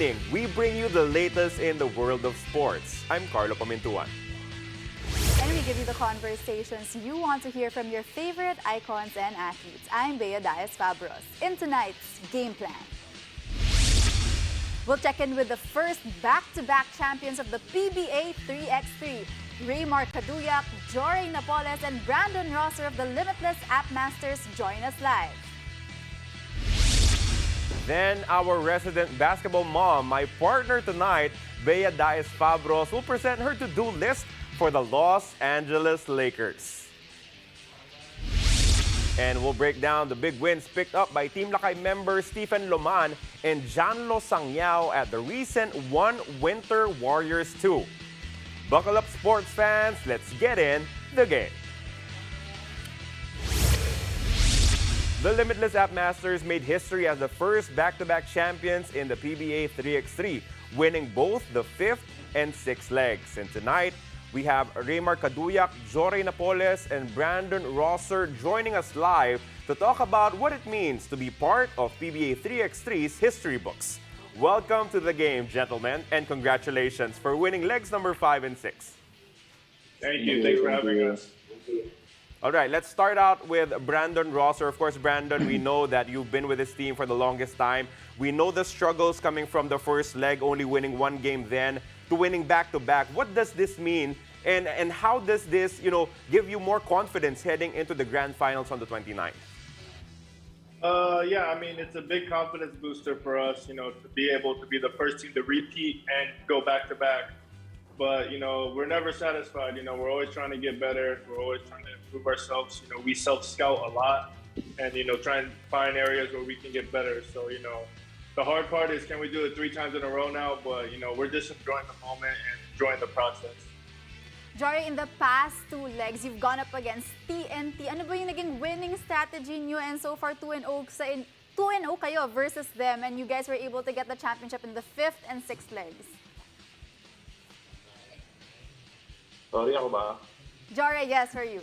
evening, we bring you the latest in the world of sports. I'm Carlo Pamintuan. And we give you the conversations you want to hear from your favorite icons and athletes. I'm Daez-Fabros. In tonight's Game Plan, we'll check in with the first back-to-back champions of the PBA 3x3. Raymar Caduyac, JOREY NAPOLES, and Brandon Rosser of the Limitless Appmasters join us live. Then our resident basketball mom, my partner tonight, Daez-Fabros, will present her to-do list for the Los Angeles Lakers. And we'll break down the big wins picked up by Team Lakay members Stephen Loman and Jhanlo Sangiao at the recent One Winter Warriors 2. Buckle up, sports fans. Let's get in the game. The Limitless Appmasters made history as the first back-to-back champions in the PBA 3x3, winning both the 5th and 6th legs. And tonight, we have Raymar Caduyac, JOREY NAPOLES, and Brandon Rosser joining us live to talk about what it means to be part of PBA 3x3's history books. Welcome to the game, gentlemen, and congratulations for winning legs number 5 and 6. Thank you. Thanks for having us. All right, let's start out with Brandon Rosser. Of course, Brandon, we know that you've been with this team for the longest time. We know the struggles coming from the first leg, only winning one game then, to winning back-to-back. What does this mean, and how does this, give you more confidence heading into the grand finals on the 29th? Yeah, I mean, it's a big confidence booster for us, to be able to be the first team to repeat and go back-to-back. But, we're never satisfied. We're always trying to get better. We're always trying to improve ourselves. We self-scout a lot and, try and find areas where we can get better. So, the hard part is, can we do it 3 times in a row now? But, we're just enjoying the moment and enjoying the process. JOREY, in the past 2 legs, you've gone up against TNT. Ano ba yung naging winning strategy nyo? And so far, 2-0 kayo versus them. And you guys were able to get the championship in the 5th and 6th legs. Sorry, ako ba? JOREY, yes, for you.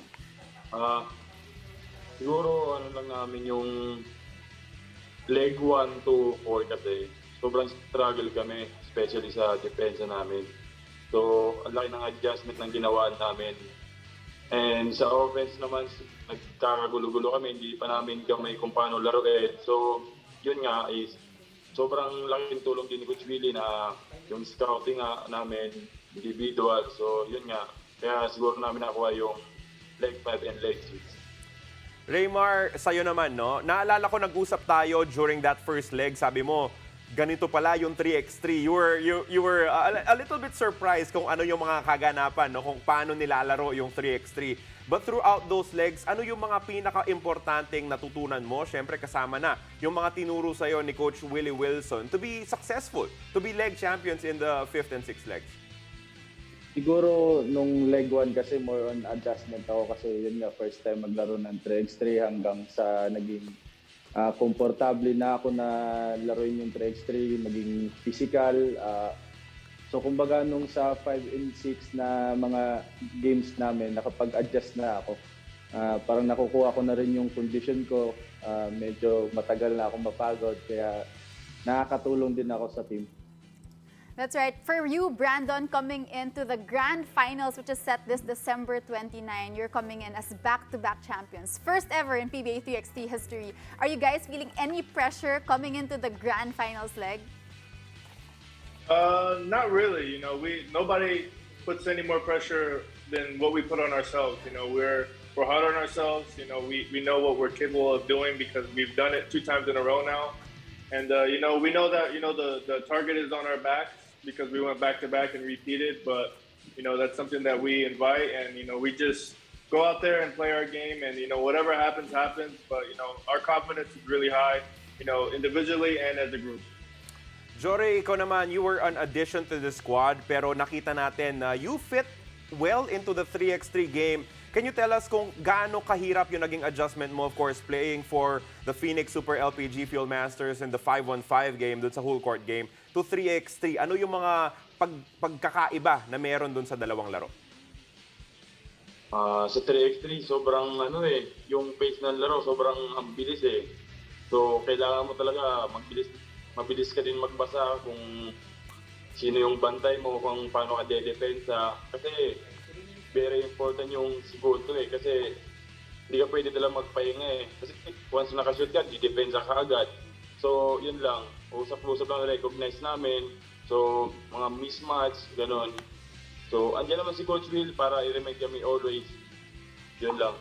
Siguro lang namin yung leg 1 to 4 kasi sobrang struggle kami, especially sa depensa namin. So, ang laki ng adjustment ng ginawa namin. And sa offense naman, nagkakagulo-gulo kami, hindi pa namin kamay kung paano laruin. So, yun nga is sobrang laking tulong din ni Coach Willie na yung scouting namin, individual. So, yun nga. Kaya siguro namin nakuha yung leg 5 and leg 6. Raymar, sa'yo naman, no? Naalala ko nag-usap tayo during that first leg. Sabi mo, ganito pala yung 3x3. You were a little bit surprised kung ano yung mga kaganapan, no? Kung paano nilalaro yung 3x3. But throughout those legs, ano yung mga pinaka-importanteng natutunan mo? Siyempre kasama na yung mga tinuro sa'yo ni Coach Willie Wilson to be successful, to be leg champions in the 5th and 6th legs. Siguro nung leg 1 kasi more on adjustment ako kasi yun nga first time maglaro ng 3x3 hanggang sa naging komportable na ako na laruin yung 3x3, maging physical. So kumbaga nung sa 5 and 6 na mga games namin, nakapag-adjust na ako. Parang nakukuha ko na rin yung condition ko. Medyo matagal na ako mapagod kaya nakakatulong din ako sa team. That's right. For you, Brandon, coming into the grand finals, which is set this December 29, you're coming in as back-to-back champions. First ever in PBA 3x3 history. Are you guys feeling any pressure coming into the grand finals leg? Not really. Nobody puts any more pressure than what we put on ourselves. We're hard on ourselves. We know what we're capable of doing because we've done it 2 times in a row now. And, we know that, the target is on our backs because we went back-to-back and repeated. But, that's something that we invite. And, we just go out there and play our game. And, whatever happens, happens. But, our confidence is really high, individually and as a group. JOREY, ikaw naman, you were an addition to the squad, pero nakita natin na you fit well into the 3x3 game. Can you tell us kung gaano kahirap yung naging adjustment mo, of course, playing for the Phoenix Super LPG Field Masters and the 5-on-5 game dun sa whole court game to 3x3? Ano yung mga pagkakaiba na meron dun sa dalawang laro? Sa 3x3, sobrang yung pace ng laro, sobrang ang bilis eh. So, kailangan mo talaga mabilis ka din magbasa kung sino yung bantay mo, kung paano ka dedepensa. Kasi very important yung segundo kasi hindi ka pwede talagang magpahinga Kasi once nakashoot ka, didepensa ka agad. So, yun lang. Usap-usap lang recognize namin. So, mga mismatch, ganon. So, andyan naman si Coach Will para i-remind kami always. Yun lang.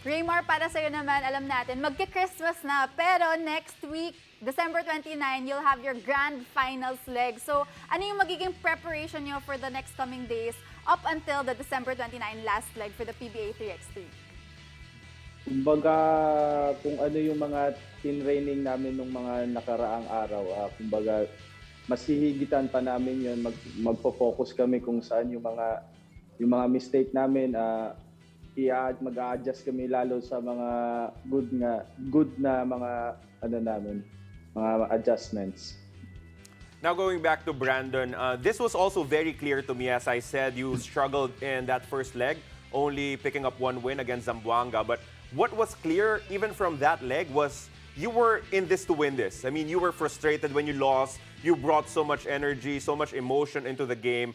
Raymar, para sa'yo naman, alam natin, magka-Christmas na. Pero next week, December 29, you'll have your grand finals leg. So, ano yung magiging preparation nyo for the next coming days up until the December 29 last leg for the PBA 3x3? Kumbaga, kung ano yung mga tinraining namin nung mga nakaraang araw, kumbaga, mas hihigitan pa namin yun. Magpo-focus kami kung saan yung mga mistake namin, mag-a-adjust kami lalo sa mga good na mga mga adjustments. Now going back to Brandon, this was also very clear to me. As I said, you struggled in that first leg, only picking up one win against Zamboanga. But what was clear even from that leg was you were in this to win this. I mean, you were frustrated when you lost. You brought so much energy, so much emotion into the game.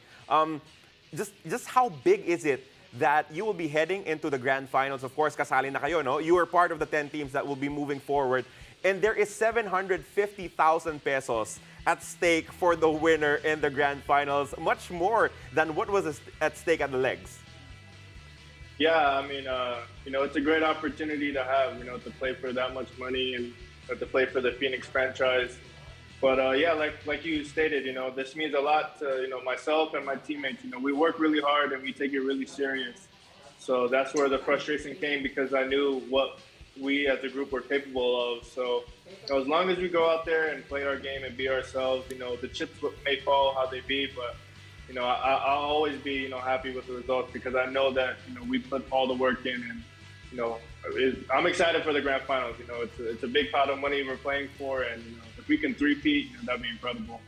Just how big is it that you will be heading into the grand finals? Of course, kasali na kayo, no? You are part of the 10 teams that will be moving forward. And there is 750,000 pesos at stake for the winner in the grand finals, much more than what was at stake at the legs. Yeah, I mean, it's a great opportunity to have, to play for that much money and to play for the Phoenix franchise. But yeah, like you stated, this means a lot to, myself and my teammates. We work really hard and we take it really serious. So that's where the frustration came because I knew what we as a group were capable of. So as long as we go out there and play our game and be ourselves, the chips may fall how they be, but I'll always be happy with the results because I know that we put all the work in and I'm excited for the grand finals. It's a big pot of money we're playing for, and if we can three-peat, that'd be incredible.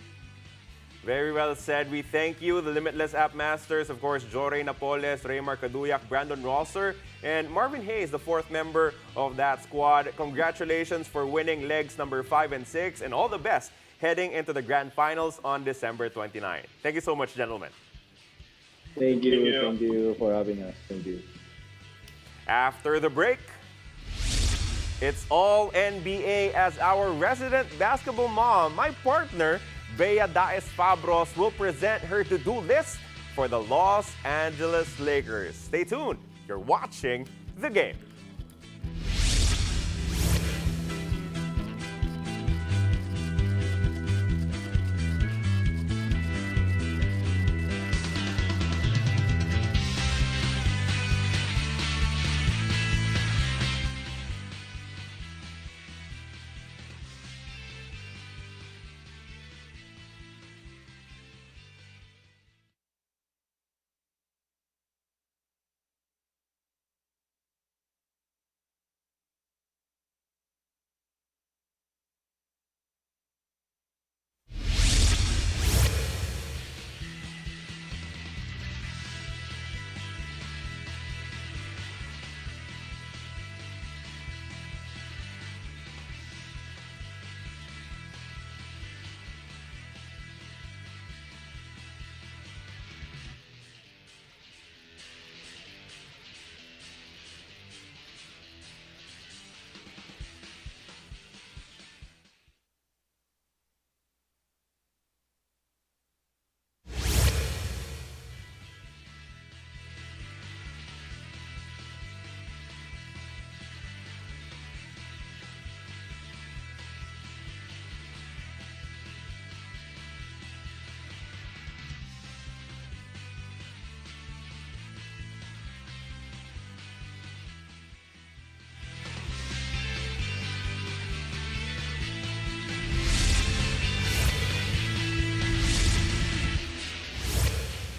Very well said. We thank you, the Limitless Appmasters, of course, JOREY, NAPOLES, Raymar Caduyak, Brandon Rosser, and Marvin Hayes, the fourth member of that squad. Congratulations for winning legs number 5 and 6, and all the best heading into the grand finals on December 29. Thank you so much, gentlemen. Thank you. Thank you for having us. Thank you. After the break, it's all NBA as our resident basketball mom, my partner, Bea Daez-Fabros, will present her to-do list for the Los Angeles Lakers. Stay tuned. You're watching The Game.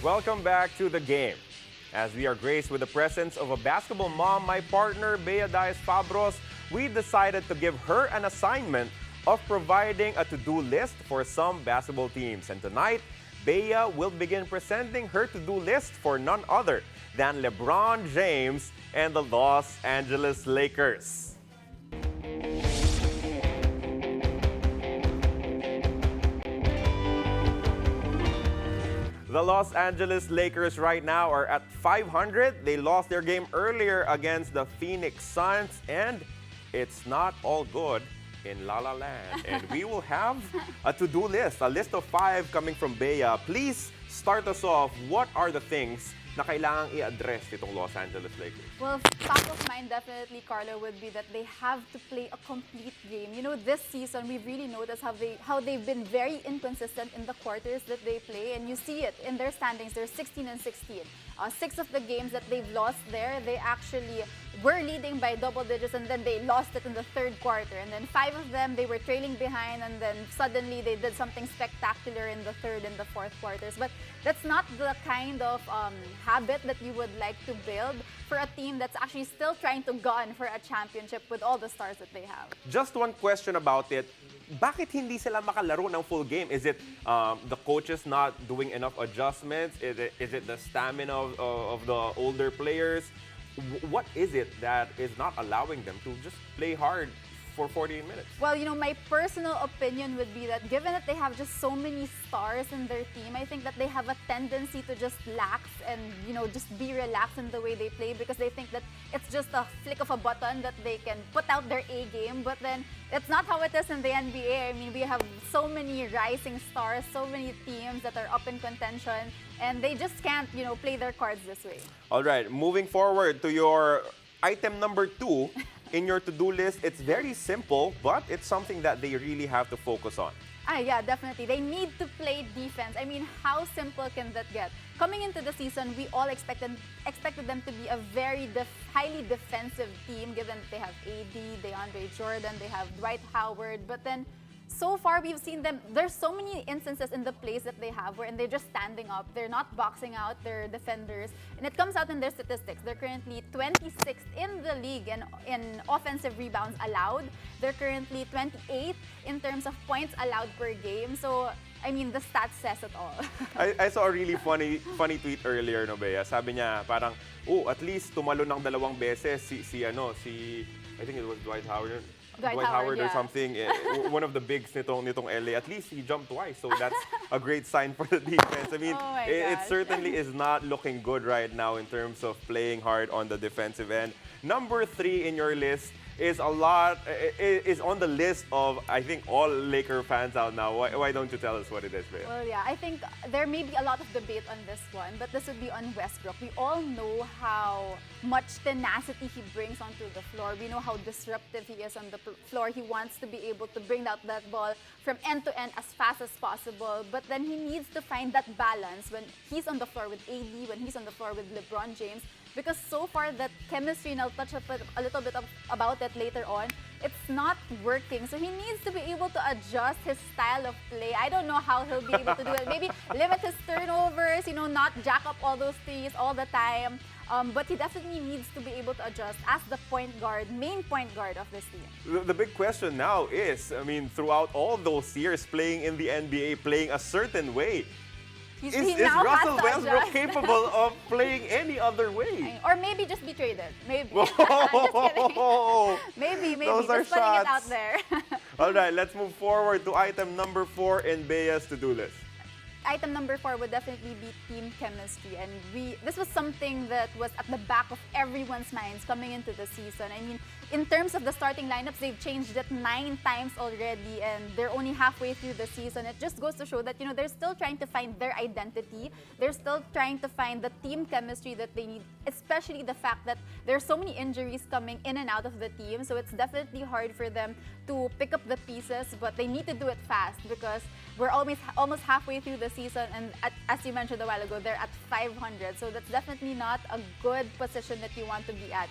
Welcome back to The Game. As we are graced with the presence of a basketball mom, my partner, Bea Daez-Fabros, we decided to give her an assignment of providing a to-do list for some basketball teams. And tonight, Bea will begin presenting her to-do list for none other than LeBron James and the Los Angeles Lakers. The Los Angeles Lakers right now are at 500. They lost their game earlier against the Phoenix Suns, and it's not all good in La La Land. And we will have a to-do list, a list of 5 coming from Bea. Please start us off. What are the things na kailangang i-address itong Los Angeles Lakers? Well, top of mind definitely, Carlo, would be that they have to play a complete game. You know, this season, we've really noticed how they've been very inconsistent in the quarters that they play, and you see it in their standings. They're 16 and 16. 6 of the games that they've lost there, they actually were leading by double digits, and then they lost it in the third quarter. And then 5 of them, they were trailing behind, and then suddenly they did something spectacular in the third and the fourth quarters. But that's not the kind of habit that you would like to build for a team that's actually still trying to gun for a championship with all the stars that they have. Just one question about it. Bakit hindi sila makalaro ng full game? Is it the coaches not doing enough adjustments? Is it the stamina of the older players? What is it that is not allowing them to just play hard for 48 minutes? Well, you know, my personal opinion would be that given that they have just so many stars in their team, I think that they have a tendency to just lax and, you know, just be relaxed in the way they play, because they think that it's just a flick of a button that they can put out their A game. But then it's not how it is in the NBA. I mean, we have so many rising stars, so many teams that are up in contention, and they just can't, you know, play their cards this way. All right, moving forward to your item number 2 in your to-do list. It's very simple, but it's something that they really have to focus on. Yeah, definitely. They need to play defense. I mean, how simple can that get? Coming into the season, we all expected them to be a very highly defensive team, given that they have AD, DeAndre Jordan, they have Dwight Howard. But then, so far, we've seen them, there's so many instances in the plays that they have where they're just standing up. They're not boxing out their defenders. And it comes out in their statistics. They're currently 26th in the league in offensive rebounds allowed. They're currently 28th in terms of points allowed per game. So, I mean, the stats says it all. I saw a really funny tweet earlier, no, Bea. Sabi niya, parang, at least tumalo ng 2 beses I think it was Dwight Howard. Dwight Howard or yeah. something, one of the bigs nitong LA. At least he jumped twice, so that's a great sign for the defense. I mean, it certainly is not looking good right now in terms of playing hard on the defensive end. Number 3 in your list is on the list of, I think, all Laker fans out now. Why don't you tell us what it is, Bea? Well, yeah, I think there may be a lot of debate on this one, but this would be on Westbrook. We all know how much tenacity he brings onto the floor. We know how disruptive he is on the floor. He wants to be able to bring out that ball from end to end as fast as possible, but then he needs to find that balance when he's on the floor with AD, when he's on the floor with LeBron James. Because so far, that chemistry, and I'll touch a little bit about that later on, it's not working. So he needs to be able to adjust his style of play. I don't know how he'll be able to do it. Maybe limit his turnovers, you know, not jack up all those threes all the time. But he definitely needs to be able to adjust as the main point guard of this team. The big question now is, I mean, throughout all those years playing in the NBA, playing a certain way, is Russell Westbrook capable of playing any other way? Or maybe just be traded. Maybe. Just kidding. Maybe. Those are just putting it shots out there. All right, let's move forward to item number 4 in Bea's to-do list. Item number 4 would definitely be team chemistry, and this was something that was at the back of everyone's minds coming into the season. I mean, in terms of the starting lineups, they've changed it 9 times already, and they're only halfway through the season. It just goes to show that, you know, they're still trying to find their identity. They're still trying to find the team chemistry that they need, especially the fact that there's so many injuries coming in and out of the team. So it's definitely hard for them to pick up the pieces, but they need to do it fast because we're almost halfway through the season, and as you mentioned a while ago, they're at 500. So that's definitely not a good position that you want to be at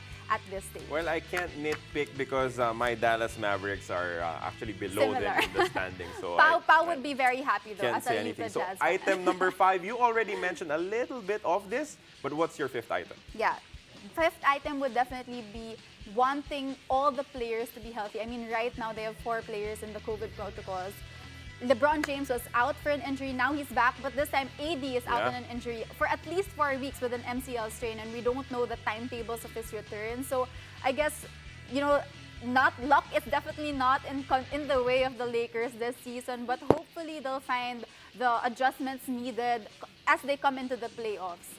this stage. Well, I can't nitpick because my Dallas Mavericks are actually below them in the standings. So Pau would be very happy though, can't as say a anything. Utah So Jazz fan. item number 5, you already mentioned a little bit of this, but what's your 5th item? Yeah. 5th item would definitely be wanting all the players to be healthy. I mean, right now they have 4 players in the COVID protocols. LeBron James was out for an injury. Now he's back, but this time AD is out on an injury for at least 4 weeks with an MCL strain, and we don't know the timetables of his return. So I guess, you know, luck is definitely not in the way of the Lakers this season, but hopefully they'll find the adjustments needed as they come into the playoffs?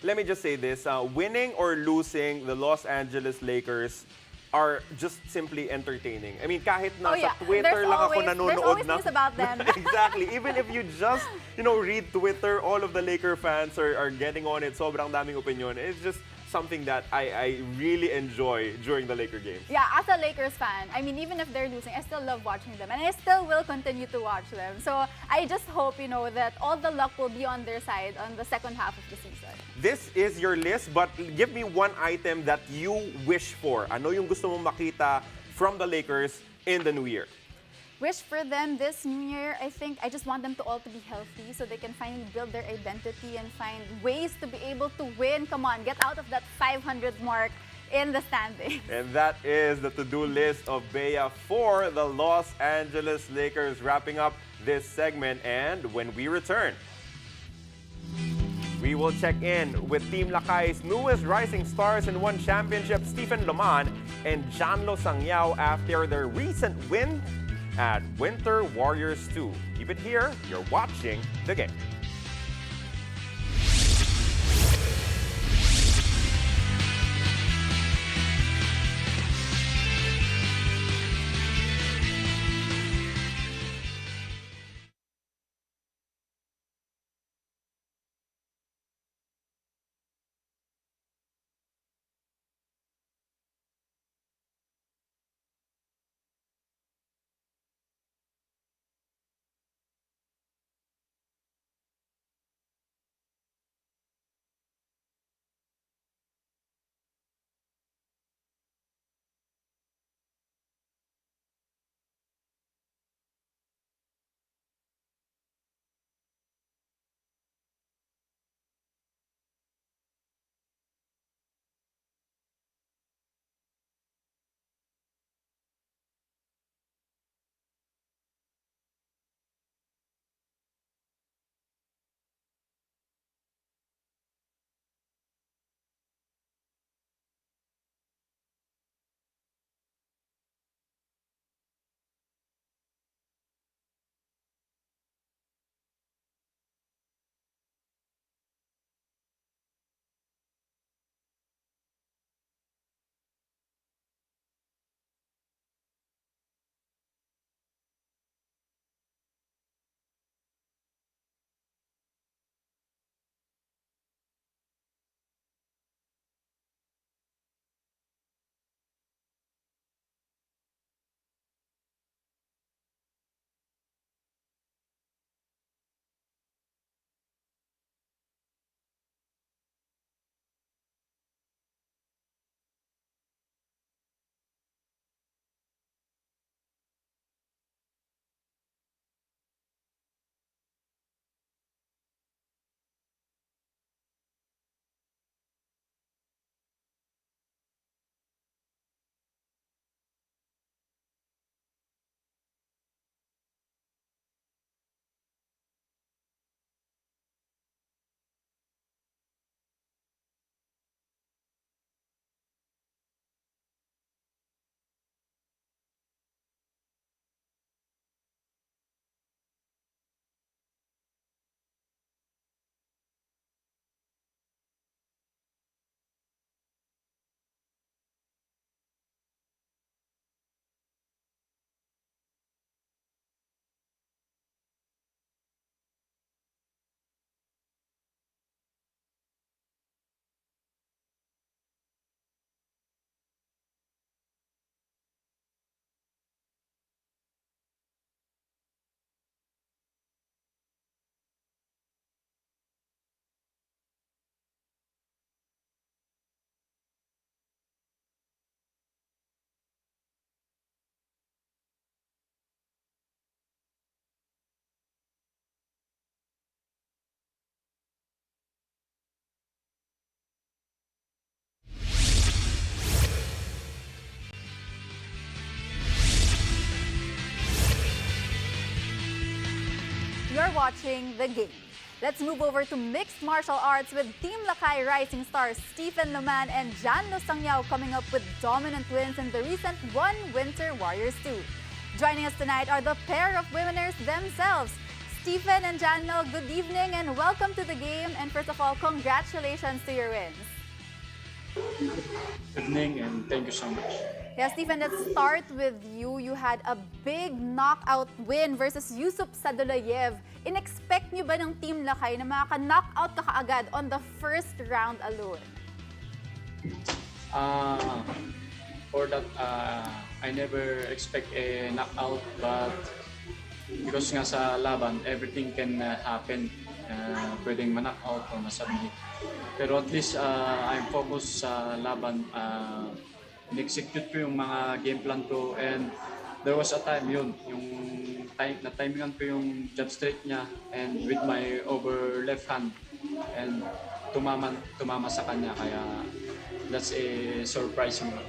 Let me just say this, winning or losing, the Los Angeles Lakers are just simply entertaining. I mean, kahit na sa Twitter lang ako nanonood there's always na. news about them. Exactly. Even if you just, read Twitter, all of the Laker fans are getting on it. Sobrang daming opinion. It's just something that I really enjoy during the Laker games. Yeah, as a Lakers fan, I mean, even if they're losing, I still love watching them. And I still will continue to watch them. So I just hope, that all the luck will be on their side on the second half of the season. This is your list, but give me one item that you wish for. Ano yung gusto mong makita from the Lakers in the new year? Wish for them this new year, I think I just want them to all to be healthy so they can finally build their identity and find ways to be able to win. Come on, get out of that 500 mark in the standings. And that is the to-do list of Bea for the Los Angeles Lakers, wrapping up this segment. And when we return, we will check in with Team Lakay's newest rising stars in one championship, Stephen Loman and Jhanlo Sangiao, after their recent win at Winter Warriors 2. Keep it here. You're watching The Game. You're watching The Game. Let's move over to mixed martial arts with Team Lakay rising stars Stephen Loman and Jhanlo Sangiao coming up with dominant wins in the recent Winter Warriors 2. Joining us tonight are the pair of winners themselves, Stephen and Jhanlo, good evening and welcome to the game. And first of all, congratulations to your wins. Good evening and thank you so much. Yeah, Stephen, let's start with you. You had a big knockout win versus YUSUP SAADULAEV. In-expect niyo ba ng Team Lakay na makaka-knockout ka kaagad on the first round alone? For that, I never expect a knockout, but because nga sa laban, everything can happen. Pwedeng ma-knockout o ma-submit. Pero at least I'm focused sa laban. In-execute ko yung mga game plan ko and there was a time yung na-timingan ko yung jab straight niya and with my over left hand and tumama sa kanya kaya that's a surprising one.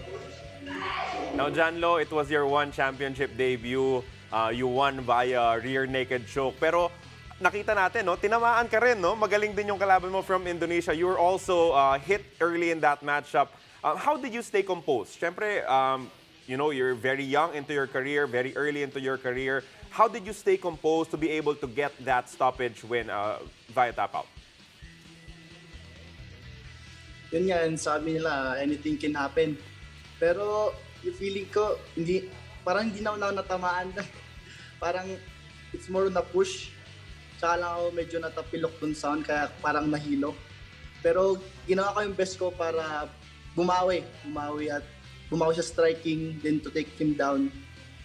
Now, Jhanlo, it was your one championship debut. You won via rear naked choke. Pero nakita natin, no, tinamaan ka rin, no? Magaling din yung kalaban mo from Indonesia. You were also hit early in that matchup. How did you stay composed? Siyempre, you know, you're very young into your career, very early into your career. How did you stay composed to be able to get that stoppage win via tap out? Yun yan, sabi nila, anything can happen. Pero yung feeling ko, parang hindi na ako natamaan. Parang it's more on a push. Tsaka lang ako medyo natapilok dun sound, kaya parang nahilo. Pero ginawa ko yung best ko para bumawi sa striking, then to take him down,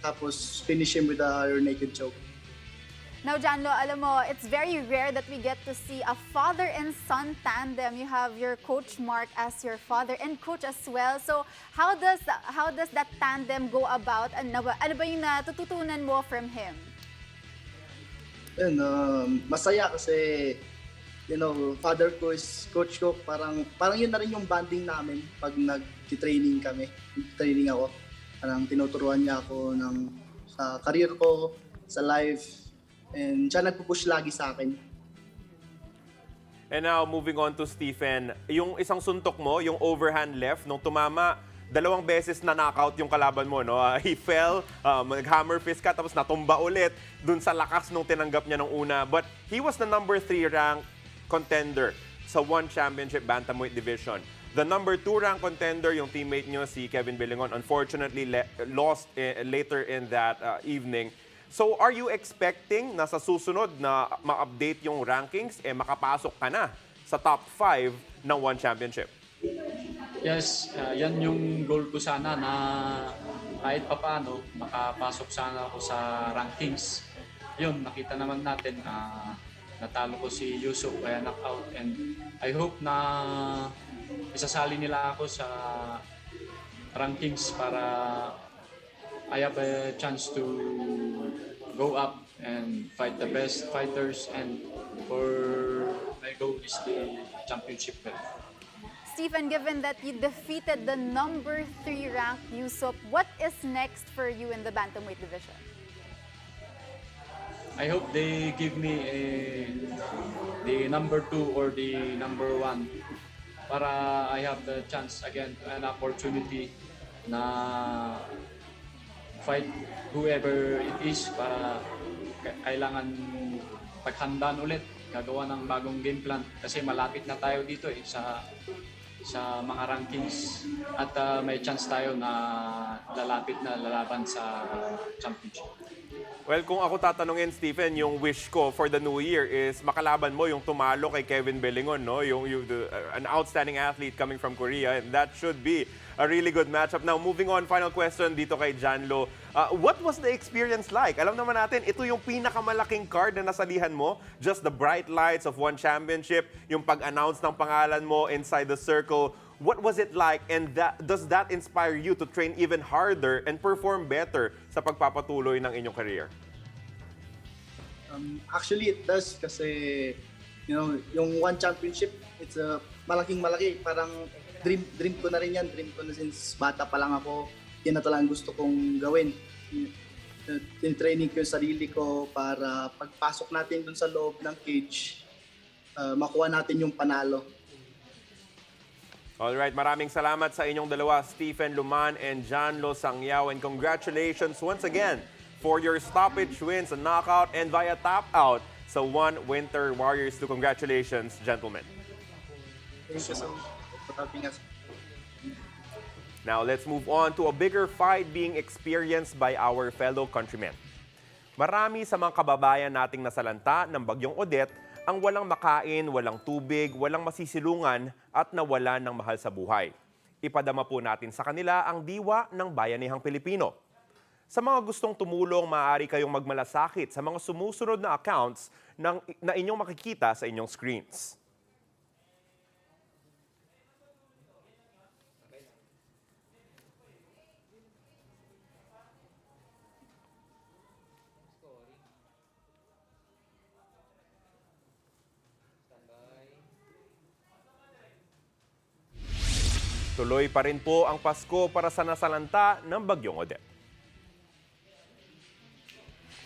tapos finish him with a rear naked choke. Now, Jhanlo, alam mo, it's very rare that we get to see a father and son tandem. You have your coach Mark as your father and coach as well. So, how does that tandem go about? Ano ba yung natututunan mo from him? Yun, masaya kasi, you know, father ko is coach ko. Parang yun na rin yung bonding namin pag nag-training kami. Training ako. Parang tinuturuan niya ako sa career ko, sa life. And siya nagpupush lagi sa akin. And now, moving on to Stephen, yung isang suntok mo, yung overhand left, nung tumama, 2 beses na knockout yung kalaban mo, no? He fell, nag-hammer fist ka, tapos natumba ulit dun sa lakas nung tinanggap niya nung una. But he was the number 3 ranked contender sa One Championship Bantamweight Division. The number 2 ranked contender, yung teammate niyo, si Kevin Bilingon, unfortunately lost later in that evening. So, are you expecting na sa susunod na ma-update yung rankings, makapasok ka na sa top 5 ng One Championship? Yes, yan yung goal ko sana na kahit papaano makapasok sana ako sa rankings. Yun, nakita naman natin natalo ko si YUSUP kaya knockout and I hope na isasali nila ako sa rankings para I have a chance to go up and fight the best fighters and for my goal is the championship belt. Stephen, given that you defeated the number 3 ranked YUSUP, what is next for you in the bantamweight division? I hope they give me the number 2 or the number 1 para I have the chance again, an opportunity na fight whoever it is para kailangan paghandaan ulit, gagawa ng bagong game plan kasi malapit na tayo dito sa mga rankings at may chance tayo na lalaban sa championship. Well, kung ako tatanungin, Stephen, yung wish ko for the new year is makalaban mo yung tumalo kay Kevin Bilingon, no? An outstanding athlete coming from Korea, and that should be a really good matchup. Now, moving on, final question dito kay Jhanlo. What was the experience like? Alam naman natin, ito yung pinakamalaking card na nasalihan mo. Just the bright lights of One Championship, yung pag-announce ng pangalan mo inside the circle. What was it like, and does that inspire you to train even harder and perform better sa pagpapatuloy ng inyong career? Actually, it does kasi, you know, yung One Championship, it's a malaking-malaki. Parang dream ko na rin yan. Dream ko na since bata pa lang ako. Yan na talagang gusto kong gawin. Training ko yung sarili ko para pagpasok natin dun sa loob ng cage, makuha natin yung panalo. Alright, maraming salamat sa inyong dalawa, Stephen Loman and Jhanlo Sangiao. And congratulations once again for your stoppage wins, a knockout and via tap out sa One Winter Warriors 2. Congratulations, gentlemen. Thank you so much for having us. Now, let's move on to a bigger fight being experienced by our fellow countrymen. Marami sa mga kababayan nating nasalanta ng Bagyong Odette ang walang makain, walang tubig, walang masisilungan at nawalan ng mahal sa buhay. Ipadama po natin sa kanila ang diwa ng bayanihang Pilipino. Sa mga gustong tumulong, maaari kayong magmalasakit sa mga sumusunod na accounts na inyong makikita sa inyong screens. Tuloy pa rin po ang Pasko para sa nasalanta ng Bagyong Odette.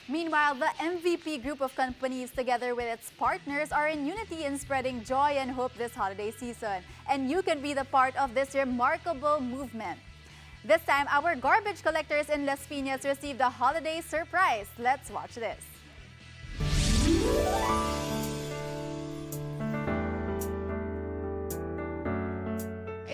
Meanwhile, the MVP group of companies together with its partners are in unity in spreading joy and hope this holiday season. And you can be the part of this remarkable movement. This time, our garbage collectors in Las Piñas received a holiday surprise. Let's watch this.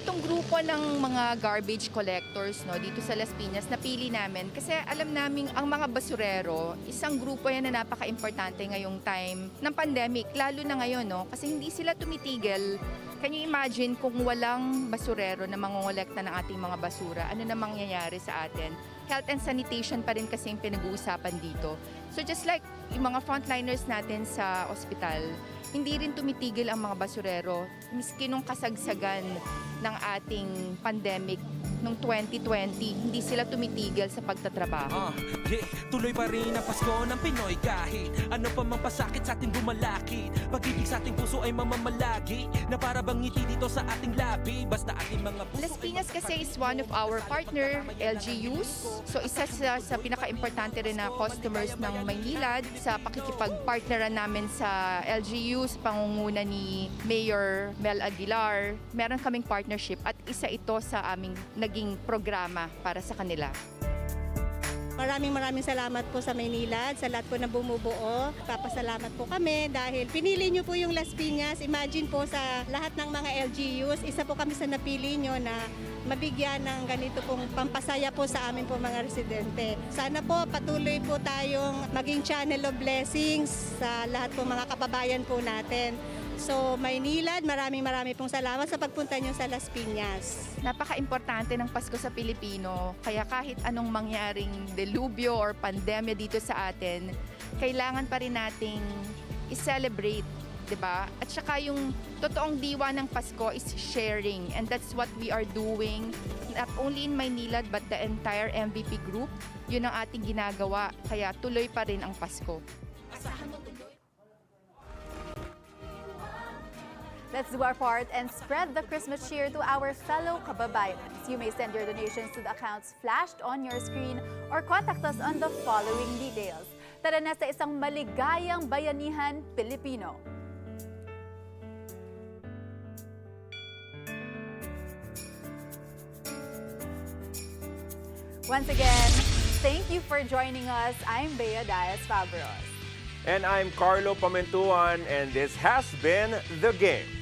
Itong grupo ng mga garbage collectors dito sa Las Piñas, napili namin kasi alam namin ang mga basurero, isang grupo yan na napaka-importante ngayong time ng pandemic, lalo na ngayon kasi hindi sila tumitigil. Can you imagine kung walang basurero na mangongolekta ng ating mga basura, ano na mangyayari sa atin? Health and sanitation pa rin kasi yung pinag-uusapan dito. So just like yung mga frontliners natin sa ospital, hindi rin tumitigil ang mga basurero, miski nung kasagsagan ng ating pandemic noong 2020, hindi sila tumitigil sa pagtatrabaho. Tuloy pa rin ang Pasko ng Pinoy kahit ano pa mang pasakit sa ating bumalakid. Pag-ibig sa ating puso ay mamamalagi na para bang ngiti dito sa ating labi. Basta ating mga puso. Las Piñas kasi is one of our partner LGUs. So isa sa pinaka-importante rin na customers ng Maynilad sa pakikipag-partneran namin sa LGUs, pangunguna ni Mayor Mel Aguilar. Meron kaming partnership at isa ito sa aming naging programa para sa kanila. Maraming salamat po sa Maynilad, sa lahat po na bumubuo. Papasalamat po kami dahil pinili nyo po yung Las Piñas. Imagine po sa lahat ng mga LGUs, isa po kami sa napili nyo na mabigyan ng ganito pong pampasaya po sa amin po mga residente. Sana po patuloy po tayong maging channel of blessings sa lahat po mga kababayan po natin. So, Maynilad, maraming pong salamat sa pagpunta nyo sa Las Piñas. Napaka-importante ng Pasko sa Pilipino, kaya kahit anong mangyaring delubyo or pandemya dito sa atin, kailangan pa rin nating i-celebrate, di ba? At saka yung totoong diwa ng Pasko is sharing, and that's what we are doing, not only in Maynilad but the entire MVP group. Yun ang ating ginagawa, kaya tuloy pa rin ang Pasko. Let's do our part and spread the Christmas cheer to our fellow kababayans. You may send your donations to the accounts flashed on your screen or contact us on the following details. Tara na sa isang maligayang bayanihan Pilipino. Once again, thank you for joining us. I'm Daez-Fabros. And I'm Carlo Pamentuan, and this has been The Game.